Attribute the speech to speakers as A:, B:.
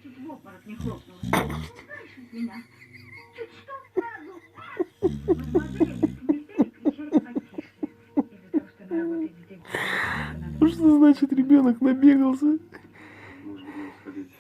A: чуть в обморок не хлопнула. Знаешь ведь меня? Чуть что сразу. Мадемуазель Элис кричали потише. Из-за того, что она работает в декабре.
B: Ну что значит ребенок набегался?
C: Может быть, нам сходить